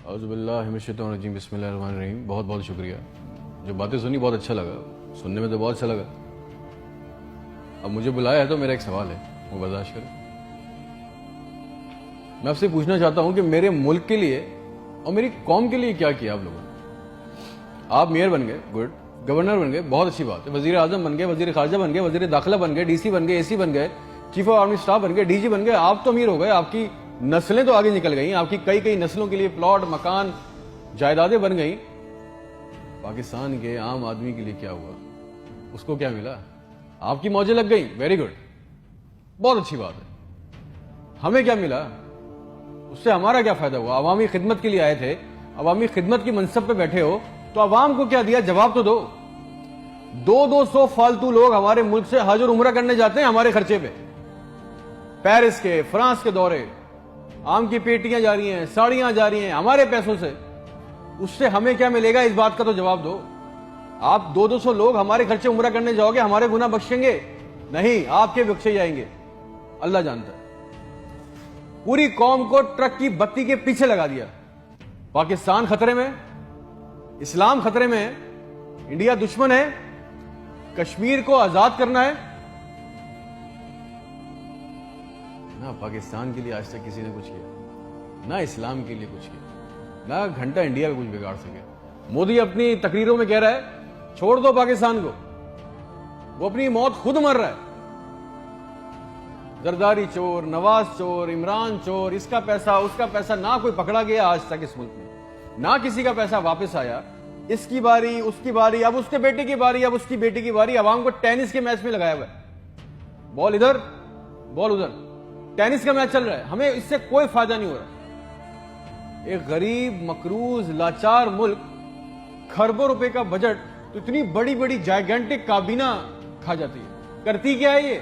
औज़ुबिल्लाहिमिनश्शैतानिर्रजीम बिस्मिल्लाहिर्रहमानिर्रहीम। बहुत बहुत शुक्रिया, जो बातें सुनी बहुत अच्छा लगा, सुनने में तो बहुत अच्छा लगा। अब मुझे बुलाया है तो मेरा एक सवाल है, वो बर्दाश्त करें। मैं आपसे पूछना चाहता हूं कि मेरे मुल्क के लिए और मेरी कौम के लिए क्या किया आप लोगों ने। आप मेयर बन गए, गुड, गवर्नर बन गए, बहुत अच्छी बात है, वजीर आजम बन गए, वजीर खारजा बन गए, वजीर दाखिला बन गए, डीसी बन गए, एसी बन गए, चीफ ऑफ आर्मी स्टाफ बन गए, डीजी बन गए। आप तो अमीर हो गए, आपकी नस्लें तो आगे निकल गई, आपकी कई कई नस्लों के लिए प्लॉट, मकान, जायदादें बन गई। पाकिस्तान के आम आदमी के लिए क्या हुआ, उसको क्या मिला? आपकी मौजें लग गई, वेरी गुड, बहुत अच्छी बात है। हमें क्या मिला, उससे हमारा क्या फायदा हुआ? अवामी खिदमत के लिए आए थे, अवामी खिदमत की मनसब पे बैठे हो, तो अवाम को क्या दिया, जवाब तो दो। 200 फालतू लोग हमारे मुल्क से हज और उम्रा करने जाते हैं हमारे खर्चे पे, पेरिस के, फ्रांस के दौरे, आम की पेटियां जा रही हैं, साड़ियां जा रही हैं हमारे पैसों से। उससे हमें क्या मिलेगा, इस बात का तो जवाब दो। आप 200 लोग हमारे खर्चे उम्रा करने जाओगे, हमारे गुनाह बख्शेंगे? नहीं, आपके बख्शे जाएंगे, अल्लाह जानता है। पूरी कौम को ट्रक की बत्ती के पीछे लगा दिया। पाकिस्तान खतरे में, इस्लाम खतरे में है, इंडिया दुश्मन है, कश्मीर को आजाद करना है ना। पाकिस्तान के लिए आज तक किसी ने कुछ किया ना, इस्लाम के लिए कुछ किया ना, घंटा इंडिया में कुछ बिगाड़ सके। मोदी अपनी तकरीरों में कह रहा है छोड़ दो पाकिस्तान को, वो अपनी मौत खुद मर रहा है। जरदारी चोर, नवाज चोर, इमरान चोर, इसका पैसा उसका पैसा, ना कोई पकड़ा गया आज तक इस मुल्क में, ना किसी का पैसा वापस आया। इसकी बारी, उसकी बारी, अब उसके बेटे की बारी, अब उसकी बेटी की बारी। आवाम को टेनिस के मैच में लगाया हुआ है, बॉल इधर बॉल उधर, टेनिस का मैच चल रहा है, हमें इससे कोई फायदा नहीं हो रहा। एक गरीब, मकरूज, लाचार मुल्क, खरबों रुपए का बजट, तो इतनी बड़ी बड़ी जायगेंटिक काबीना खा जाती है। करती क्या है ये?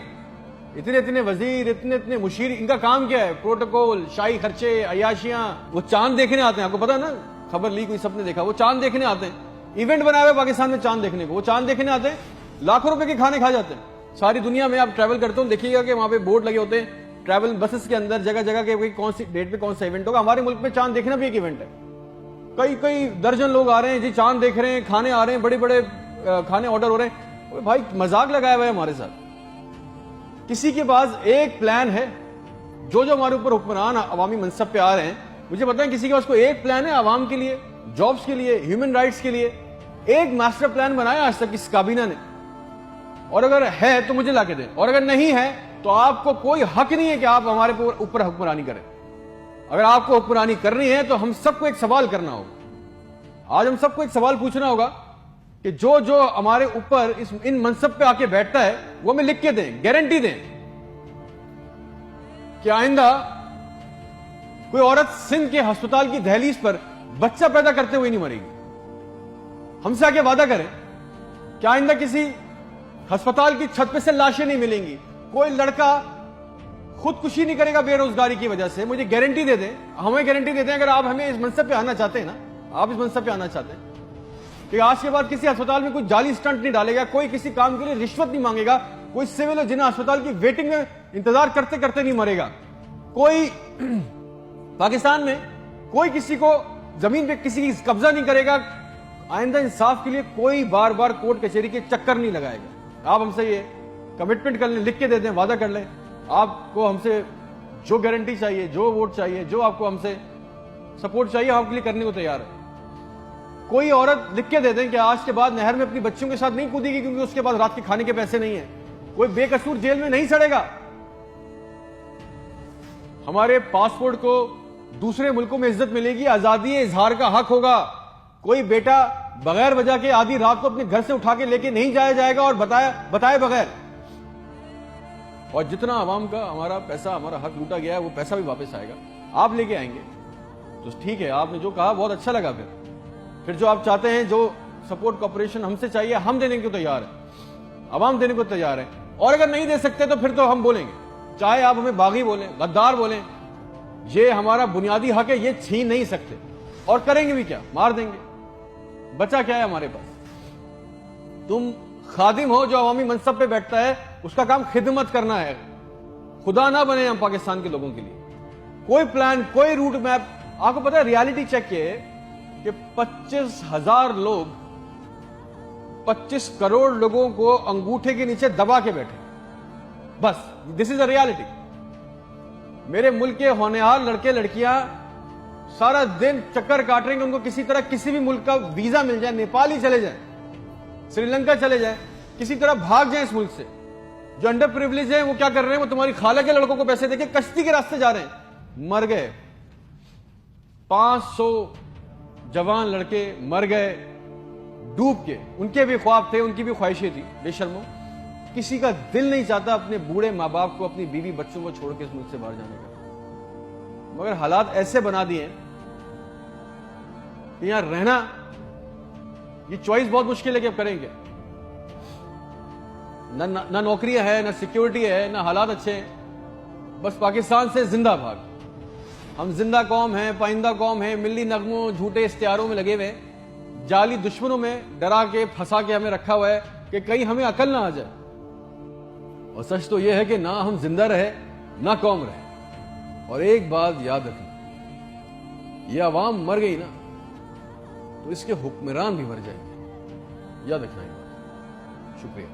इतने इतने वजीर, इतने इतने मुशीर, इनका काम क्या है? प्रोटोकॉल, शाही खर्चे, अयाशियां। वो चांद देखने आते हैं, आपको पता है ना, खबर लीक हुई, सबने देखा, वो चांद देखने आते हैं। इवेंट बनाया हुआ पाकिस्तान में चांद देखने को, वो चांद देखने आते हैं, लाखों रुपए के खाने खा जाते हैं। सारी दुनिया में आप ट्रैवल करते हो, देखिएगा कि वहां पे बोर्ड लगे होते हैं ट्रैवल बसेस के अंदर, जगह जगह के कौन सी डेट पे कौन सा इवेंट होगा। हमारे मुल्क में चांद देखना भी एक इवेंट है। कई कई दर्जन लोग आ रहे हैं जी, चांद देख रहे हैं, खाने आ रहे हैं, बड़े बड़े खाने ऑर्डर हो रहे हैं। भाई मजाक लगाया हुआ है हमारे साथ। किसी के पास एक प्लान है, जो जो हमारे ऊपर हुक्मरान अवामी मनसब पे आ रहे हैं, मुझे पता है किसी के पास कोई एक प्लान है अवाम के लिए, जॉब्स के लिए, ह्यूमन राइट्स के लिए। एक मास्टर प्लान बनाया आज तक इस काबीना ने? और अगर है तो मुझे लाके दें, और अगर नहीं है तो आपको कोई हक नहीं है कि आप हमारे ऊपर हुक्मरानी करें। अगर आपको हुक्मरानी करनी है तो हम सबको एक सवाल करना होगा। आज हम सबको एक सवाल पूछना होगा कि जो जो हमारे ऊपर इन मनसब पे आके बैठता है, वो हमें लिख के दें, गारंटी दें कि आइंदा कोई औरत सिंध के अस्पताल की दहलीज पर बच्चा पैदा करते हुए नहीं मरेगी। हमसे आके वादा करें कि आइंदा किसी अस्पताल की छत पे से लाशें नहीं मिलेंगी, कोई लड़का खुदकुशी नहीं करेगा बेरोजगारी की वजह से। मुझे गारंटी दे दें, हमें गारंटी दे दें, अगर आप हमें इस मनसब पे आना चाहते हैं ना, आप इस मनसब पे आना चाहते हैं कि आज के बाद किसी अस्पताल में कोई जाली स्टंट नहीं डालेगा, कोई किसी काम के लिए रिश्वत नहीं मांगेगा, कोई सिविल जिन्हें अस्पताल की वेटिंग में इंतजार करते करते नहीं मरेगा, कोई पाकिस्तान में कोई किसी को जमीन पे किसी की कब्जा नहीं करेगा। आइंदा इंसाफ के लिए कोई बार बार कोर्ट कचहरी के चक्कर नहीं लगाएगा। आप हमसे ये कमिटमेंट कर लें, लिख के दे दें, वादा कर लें। आपको हमसे जो गारंटी चाहिए, जो वोट चाहिए, जो आपको हमसे सपोर्ट चाहिए, हम आपके लिए करने को तैयार है। कोई औरत लिख के दे दें कि आज के बाद नहर में अपनी बच्चियों के साथ नहीं कूदेगी क्योंकि उसके पास रात के खाने के पैसे नहीं है। कोई बेकसूर जेल में नहीं सड़ेगा। हमारे पासपोर्ट को दूसरे मुल्कों में इज्जत मिलेगी, आजादी इजहार का हक होगा। कोई बेटा बगैर वजह के आधी रात को अपने घर से उठा के लेके नहीं जाया जाएगा और बताए बगैर। और जितना आवाम का हमारा पैसा, हमारा हक लूटा गया है, वो पैसा भी वापस आएगा, आप लेके आएंगे। तो ठीक है, आपने जो कहा बहुत अच्छा लगा। फिर जो आप चाहते हैं, जो सपोर्ट कॉपरेशन हमसे चाहिए, हम देने को तैयार है, आवाम देने को तैयार है। और अगर नहीं दे सकते तो फिर तो हम बोलेंगे, चाहे आप हमें बागी बोलें, गद्दार बोलें, ये हमारा बुनियादी हक है, ये छीन नहीं सकते। और करेंगे भी क्या, मार देंगे। बचा क्या है हमारे पास? तुम खादिम हो जो अवामी मनसब पे बैठता है, उसका काम खिदमत करना है। खुदा ना बने हम पाकिस्तान के लोगों के लिए। कोई प्लान, कोई रूट मैप आपको पता है रियलिटी चेक ये कि 25,000 लोग 25 करोड़ लोगों को अंगूठे के नीचे दबा के बैठे। बस दिस इज अ रियलिटी। मेरे मुल्क के होनहार लड़के लड़कियां सारा दिन चक्कर काट रहे हैं कि उनको किसी तरह किसी भी मुल्क का वीजा मिल जाए, नेपाल ही चले जाए, श्रीलंका चले जाए, किसी तरह भाग जाए इस मुल्क से। जो अंडर प्रिविलेज है वो क्या कर रहे हैं, वो तुम्हारी खाला के लड़कों को पैसे देके कश्ती के रास्ते जा रहे हैं। मर गए 500 जवान लड़के, मर गए डूब के। उनके भी ख्वाब थे, उनकी भी ख्वाहिशें थी। बेशर्मो, किसी का दिल नहीं चाहता अपने बूढ़े मां बाप को, अपनी बीवी बच्चों को छोड़ के इस मुल्क से बाहर जाने का। मगर हालात ऐसे बना दिए कि यहां रहना, ये चॉइस बहुत मुश्किल है कि अब करेंगे। ना नौकरियां है, ना सिक्योरिटी है, ना हालात अच्छे हैं। बस पाकिस्तान से जिंदा भाग। हम जिंदा कौम हैं, पाइंदा कौम है, मिली नगमों झूठे इश्तिहारों में लगे हुए, जाली दुश्मनों में डरा के फंसा के हमें रखा हुआ है कि कहीं हमें अकल ना आ जाए। और सच तो यह है कि ना हम जिंदा रहे ना कौम रहे। और एक बात याद रखना, यह अवाम मर गई ना तो इसके हुक्मरान भी मर जाएंगे। याद रखना ये बात। शुक्रिया।